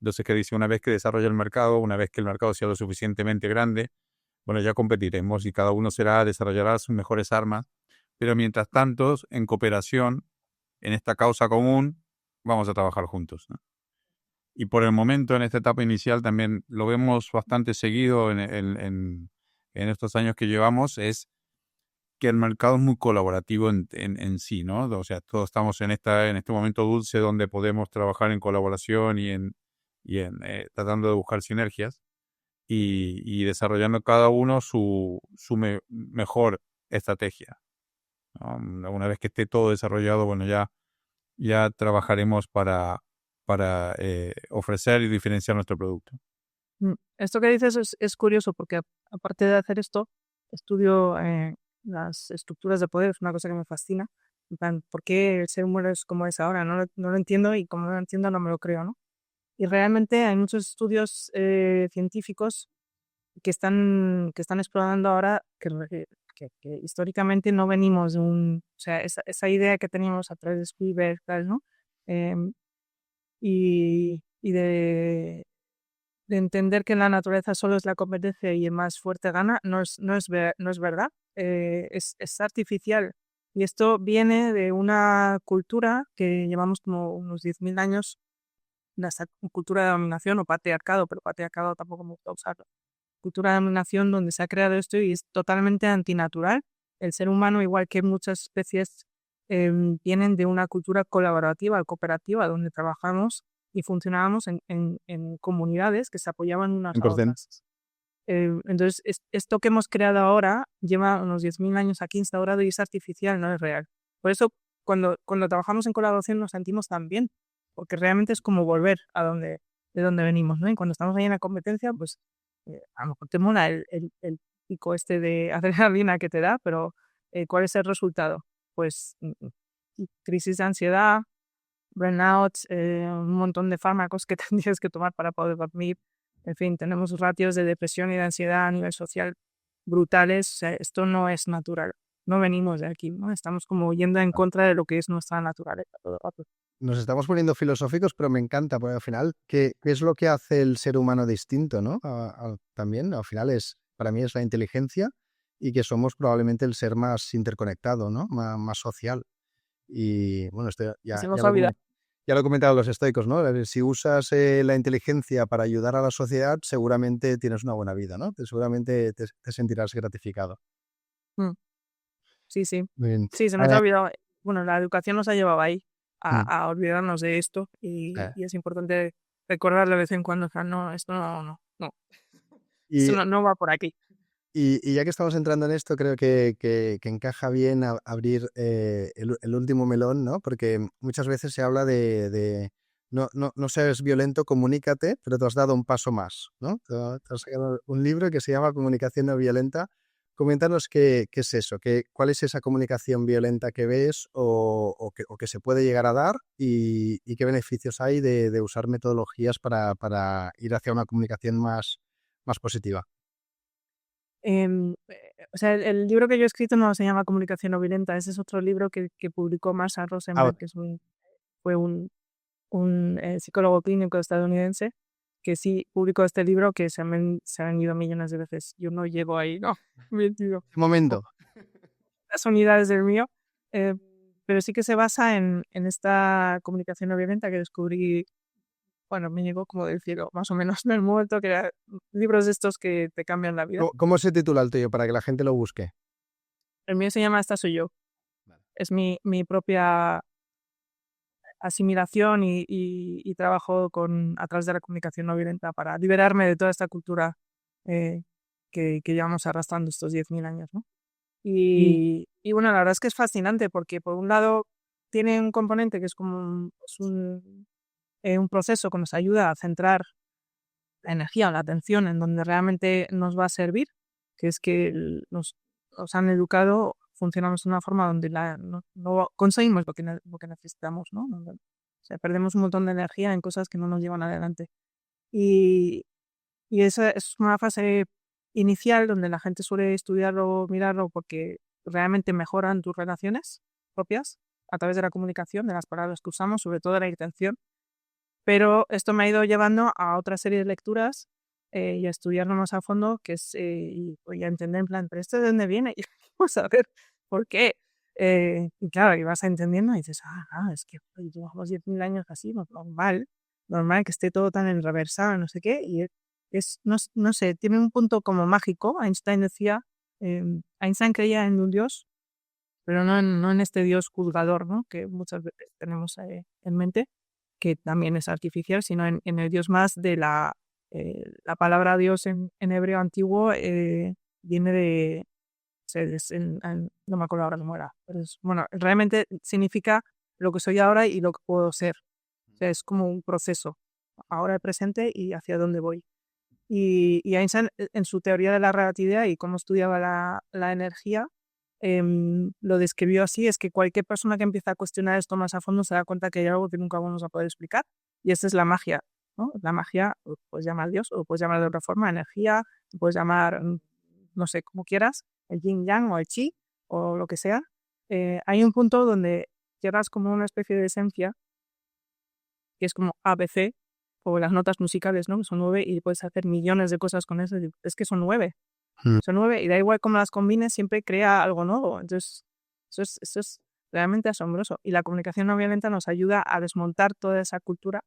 Entonces, que dice, una vez que desarrolle el mercado, una vez que el mercado sea lo suficientemente grande, bueno, ya competiremos y cada uno desarrollará sus mejores armas, pero mientras tanto, en cooperación, en esta causa común, vamos a trabajar juntos, ¿no? Y por el momento, en esta etapa inicial, también lo vemos bastante seguido en estos años que llevamos, es que el mercado es muy colaborativo en sí, ¿no? O sea, todos estamos en este momento dulce donde podemos trabajar en colaboración y en tratando de buscar sinergias y desarrollando cada uno su mejor estrategia, ¿no? Una vez que esté todo desarrollado, bueno, ya trabajaremos para ofrecer y diferenciar nuestro producto. Esto que dices es curioso porque aparte de hacer esto, estudio las estructuras de poder, es una cosa que me fascina. En plan, ¿por qué el ser humano es como es ahora? No lo entiendo y como no lo entiendo no me lo creo, ¿no? Y realmente hay muchos estudios científicos que están explorando ahora que históricamente no venimos de o sea, esa idea que teníamos a través de Spielberg, tal, ¿no? Em, y de entender que en la naturaleza solo es la competencia y el más fuerte gana, no es verdad. Es artificial. Y esto viene de una cultura que llevamos como unos 10.000 años, una cultura de dominación o patriarcado, pero patriarcado tampoco me gusta usarlo. Cultura de dominación donde se ha creado esto y es totalmente antinatural. El ser humano, igual que muchas especies, vienen de una cultura colaborativa, cooperativa, donde trabajamos y funcionábamos en comunidades que se apoyaban unas a 100%. otras. Entonces, esto que hemos creado ahora lleva unos 10.000 años aquí instaurado y es artificial, no es real. Por eso, cuando trabajamos en colaboración nos sentimos tan bien, porque realmente es como volver de donde venimos, ¿no? Y cuando estamos ahí en la competencia, pues a lo mejor te mola el pico este de adrenalina que te da, pero ¿cuál es el resultado? Pues crisis de ansiedad, burnout, un montón de fármacos que tendrías que tomar para poder dormir, En fin, tenemos ratios de depresión y de ansiedad a nivel social brutales. O sea, esto no es natural. No venimos de aquí, ¿no? Estamos como yendo en contra de lo que es nuestra naturaleza todo el rato. Nos estamos poniendo filosóficos, pero me encanta, porque al final, ¿qué es lo que hace el ser humano distinto, ¿no? También, al final, para mí es la inteligencia y que somos probablemente el ser más interconectado, ¿no? Más social. Y bueno, esto Se nos olvida. ya lo he comentado los estoicos, ¿no? Si usas la inteligencia para ayudar a la sociedad, seguramente tienes una buena vida, ¿no? Seguramente te sentirás gratificado. Mm. Sí, sí. Muy bien. Sí, se nos ha olvidado. Bueno, la educación nos ha llevado ahí a olvidarnos de esto y es importante recordarlo de vez en cuando. O sea, no, esto no. Y, Esto no va por aquí. y ya que estamos entrando en esto, creo que encaja bien abrir el último melón, ¿no? Porque muchas veces se habla de no seas violento, comunícate, pero te has dado un paso más, ¿no? Te has sacado un libro que se llama Comunicación no violenta. Coméntanos qué es eso, cuál es esa comunicación violenta que ves o que se puede llegar a dar y qué beneficios hay de usar metodologías para ir hacia una comunicación más positiva. O sea, el libro que yo he escrito no se llama Comunicación no violenta. Ese es otro libro que publicó Marshall Rosenberg, que fue un psicólogo clínico estadounidense, que sí publicó este libro que se han ido millones de veces. Yo no llevo ahí, no, mentido. De momento. Las unidades del mío, pero sí que se basa en esta comunicación no violenta que descubrí, bueno, me llegó como del cielo, más o menos, en el momento que eran libros de estos que te cambian la vida. ¿Cómo se titula el tuyo para que la gente lo busque? El mío se llama Esta soy yo. Vale. Es mi propia asimilación y trabajo a través de la comunicación no violenta para liberarme de toda esta cultura que llevamos arrastrando estos 10.000 años, ¿no? Y bueno, la verdad es que es fascinante porque por un lado tiene un componente que es como un proceso que nos ayuda a centrar la energía o la atención en donde realmente nos va a servir, que es que nos han educado, funcionamos de una forma donde no conseguimos lo que necesitamos, ¿no? O sea, perdemos un montón de energía en cosas que no nos llevan adelante. Y esa es una fase inicial donde la gente suele estudiarlo, mirarlo, porque realmente mejoran tus relaciones propias a través de la comunicación, de las palabras que usamos, sobre todo de la intención. Pero esto me ha ido llevando a otra serie de lecturas y a estudiarlo más a fondo, que es y a entender en plan, ¿pero esto de dónde viene? Y vamos a ver por qué. Y claro, y vas entendiendo y dices, es que llevamos 10.000 años así, normal que esté todo tan enreversado, no sé qué, y no sé, tiene un punto como mágico. Einstein decía, Einstein creía en un Dios, pero no en este Dios juzgador, ¿no? Que muchas veces tenemos en mente, que también es artificial, sino en el Dios más de la palabra Dios en hebreo antiguo viene de, no me acuerdo ahora cómo era, pero bueno, realmente significa lo que soy ahora y lo que puedo ser. O sea, es como un proceso, ahora el presente y hacia dónde voy. Y Einstein, en su teoría de la relatividad y cómo estudiaba la energía, lo describió así, es que cualquier persona que empieza a cuestionar esto más a fondo se da cuenta que hay algo que nunca vamos a poder explicar, y esta es la magia, ¿no? La magia, lo puedes llamar Dios, o lo puedes llamar de otra forma, energía, lo puedes llamar, no sé, como quieras, el yin-yang o el chi, o lo que sea. Hay un punto donde llegas como una especie de esencia, que es como ABC, o las notas musicales, ¿no? Que son 9 y puedes hacer millones de cosas con eso, es que son 9. Son 9 y da igual cómo las combines, siempre crea algo nuevo. Entonces, eso es realmente asombroso. Y la comunicación no violenta nos ayuda a desmontar toda esa cultura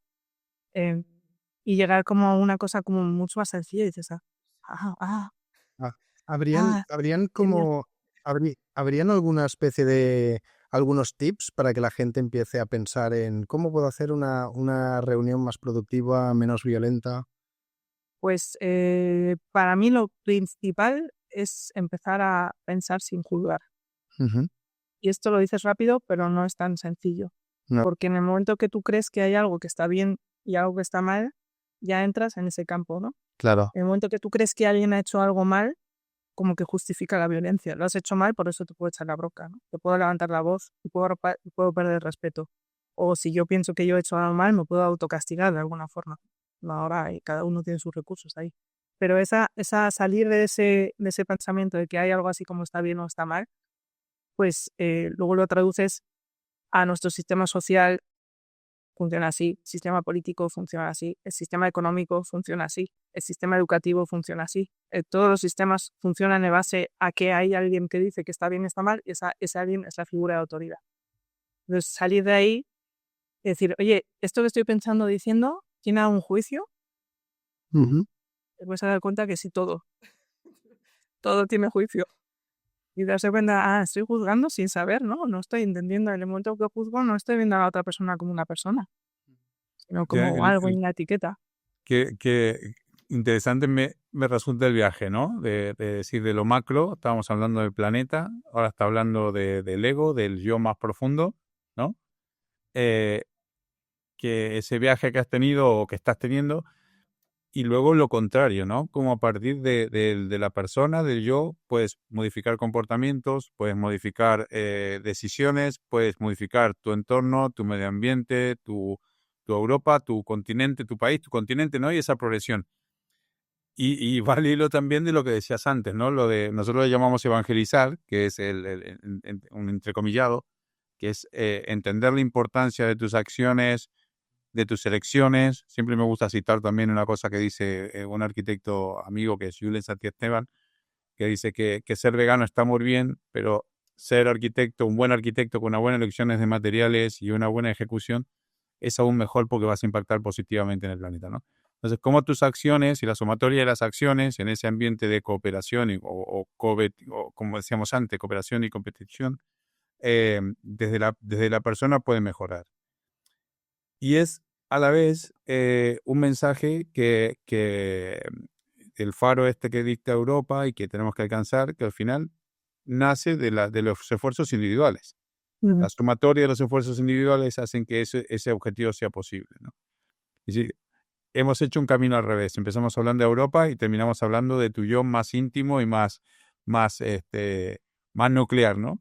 y llegar como a una cosa como mucho más sencilla. Y dices, ¿habrían alguna especie de algunos tips para que la gente empiece a pensar en cómo puedo hacer una reunión más productiva, menos violenta? Pues para mí lo principal es empezar a pensar sin juzgar. Y esto lo dices rápido, pero no es tan sencillo. No. Porque en el momento que tú crees que hay algo que está bien y algo que está mal, ya entras en ese campo, ¿no? Claro. En el momento que tú crees que alguien ha hecho algo mal, como que justifica la violencia. Lo has hecho mal, por eso te puedo echar la bronca, ¿no? Te puedo levantar la voz y puedo perder el respeto. O si yo pienso que yo he hecho algo mal, me puedo autocastigar de alguna forma. ahora cada uno tiene sus recursos ahí. Pero esa salir de ese pensamiento de que hay algo así como está bien o está mal, pues luego lo traduces a nuestro sistema social, funciona así, el sistema político funciona así, el sistema económico funciona así, el sistema educativo funciona así. Todos los sistemas funcionan en base a que hay alguien que dice que está bien y está mal, y ese alguien es la figura de autoridad. Entonces, salir de ahí y decir, oye, esto que estoy pensando, diciendo, ¿tiene algún juicio? Te puedes dar cuenta que sí, todo tiene juicio. Y darse cuenta, estoy juzgando sin saber, no estoy entendiendo. En el momento que juzgo, no estoy viendo a la otra persona como una persona, sino como algo en la etiqueta. Que interesante me resulta el viaje, ¿no? De decir, de lo macro, estábamos hablando del planeta, ahora está hablando del ego, del yo más profundo, ¿no? Que ese viaje que has tenido o que estás teniendo, y luego lo contrario, ¿no? Como a partir de la persona, del yo, puedes modificar comportamientos, puedes modificar decisiones, puedes modificar tu entorno, tu medio ambiente, tu Europa, tu continente, tu país, tu continente, ¿no? Y esa progresión. Y va al hilo también de lo que decías antes, ¿no? Lo de, nosotros le llamamos evangelizar, que es un entrecomillado, que es entender la importancia de tus acciones, de tus elecciones. Siempre me gusta citar también una cosa que dice un arquitecto amigo, que es Julen Santiesteban, que dice que ser vegano está muy bien, pero ser arquitecto, un buen arquitecto con unas buenas elecciones de materiales y una buena ejecución, es aún mejor porque vas a impactar positivamente en el planeta, ¿no? Entonces, cómo tus acciones y la sumatoria de las acciones en ese ambiente de cooperación o como decíamos antes, cooperación y competición, desde la persona puede mejorar. Y es a la vez un mensaje que el faro este que dicta Europa y que tenemos que alcanzar, que al final nace de los esfuerzos individuales. La sumatoria de los esfuerzos individuales hacen que ese objetivo sea posible, ¿no? Es decir, hemos hecho un camino al revés. Empezamos hablando de Europa y terminamos hablando de tu yo más íntimo y más nuclear, ¿no?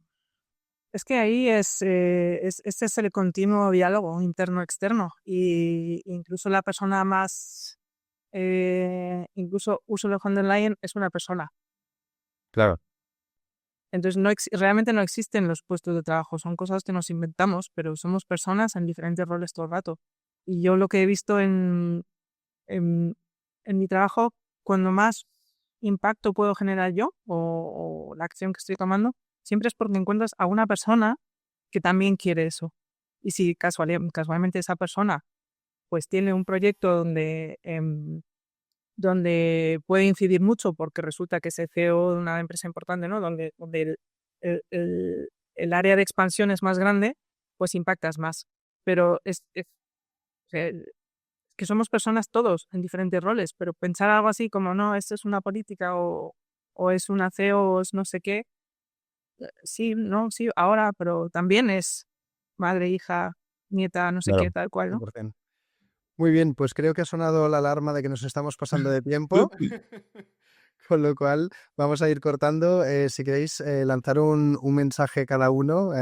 Es que ahí este es el continuo diálogo interno-externo, y incluso la persona más, incluso Ursula von der Leyen es una persona. Claro. Entonces realmente no existen los puestos de trabajo, son cosas que nos inventamos, pero somos personas en diferentes roles todo el rato. Y yo lo que he visto en mi trabajo, cuando más impacto puedo generar yo o la acción que estoy tomando, siempre es porque encuentras a una persona que también quiere eso. Y si casualmente esa persona pues tiene un proyecto donde puede incidir mucho porque resulta que es el CEO de una empresa importante, ¿no? Donde el área de expansión es más grande, pues impactas más. Pero o sea, que somos personas todos en diferentes roles, pero pensar algo así como, no, esto es una política o es una CEO o es no sé qué, sí, no, sí, ahora, pero también es madre, hija, nieta, no sé Claro. qué, tal cual, ¿no? 100%. Muy bien, pues creo que ha sonado la alarma de que nos estamos pasando de tiempo, con lo cual vamos a ir cortando. Si queréis lanzar un mensaje cada uno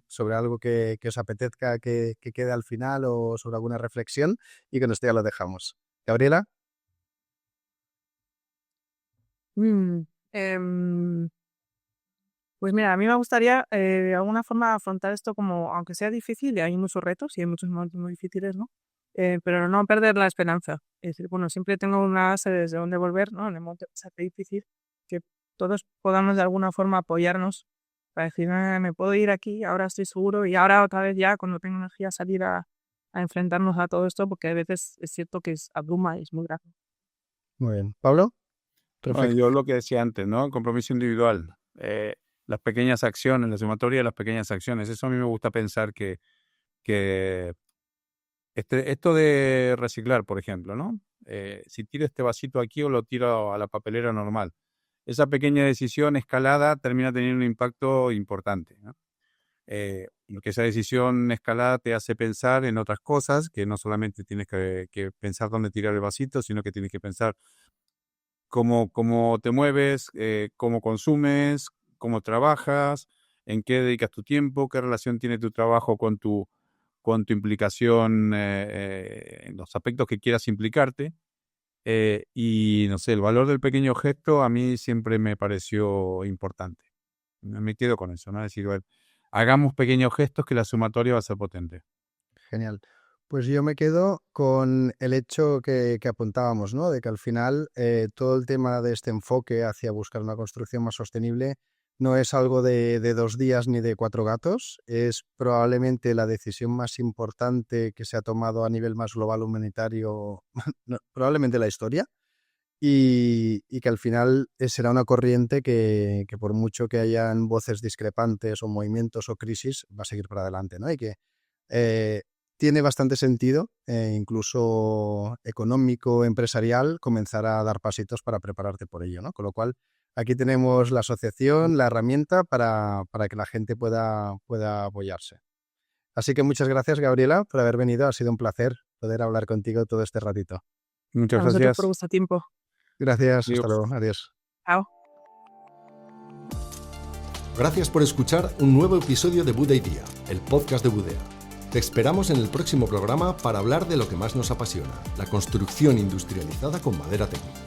sobre algo que os apetezca que quede al final o sobre alguna reflexión, y con esto ya lo dejamos. Gabriela. Pues mira, a mí me gustaría de alguna forma afrontar esto como, aunque sea difícil, y hay muchos retos y hay muchos momentos muy difíciles, ¿no? Pero no perder la esperanza. Es decir, bueno, siempre tengo una base desde donde volver, ¿no? En el momento que sea difícil, que todos podamos de alguna forma apoyarnos para decir, me puedo ir aquí, ahora estoy seguro, y ahora otra vez ya, cuando tengo energía, salir a enfrentarnos a todo esto, porque a veces es cierto que abruma y es muy grave. Muy bien. ¿Pablo? Bueno, Perfecto. yo lo que decía antes, ¿no? El compromiso individual. Las pequeñas acciones, la sumatoria de las pequeñas acciones. Eso a mí me gusta pensar que esto de reciclar, por ejemplo, ¿no? Si tiro este vasito aquí o lo tiro a la papelera normal. Esa pequeña decisión escalada termina teniendo un impacto importante, ¿no? Porque esa decisión escalada te hace pensar en otras cosas, que no solamente tienes que pensar dónde tirar el vasito, sino que tienes que pensar cómo te mueves, cómo consumes, cómo trabajas, en qué dedicas tu tiempo, qué relación tiene tu trabajo con con tu implicación en los aspectos que quieras implicarte. Y no sé, el valor del pequeño gesto a mí siempre me pareció importante. Me quedo con eso, ¿no? Es decir, bueno, hagamos pequeños gestos que la sumatoria va a ser potente. Genial. Pues yo me quedo con el hecho que apuntábamos, ¿no? De que al final todo el tema de este enfoque hacia buscar una construcción más sostenible no es algo de 2 días ni de 4 gatos, es probablemente la decisión más importante que se ha tomado a nivel más global humanitario, probablemente la historia, y que al final será una corriente que por mucho que hayan voces discrepantes o movimientos o crisis, va a seguir para adelante, ¿no? Y que tiene bastante sentido, incluso económico, empresarial, comenzar a dar pasitos para prepararte por ello, ¿no? Con lo cual, aquí tenemos la asociación, la herramienta para que la gente pueda apoyarse. Así que muchas gracias, Gabriela, por haber venido. Ha sido un placer poder hablar contigo todo este ratito. Muchas A vosotros gracias. por vuestro tiempo. Gracias, Adiós. hasta luego, adiós. Chao. Gracias por escuchar un nuevo episodio de Buda Idea, el podcast de Budea. Te esperamos en el próximo programa para hablar de lo que más nos apasiona, la construcción industrializada con madera técnica.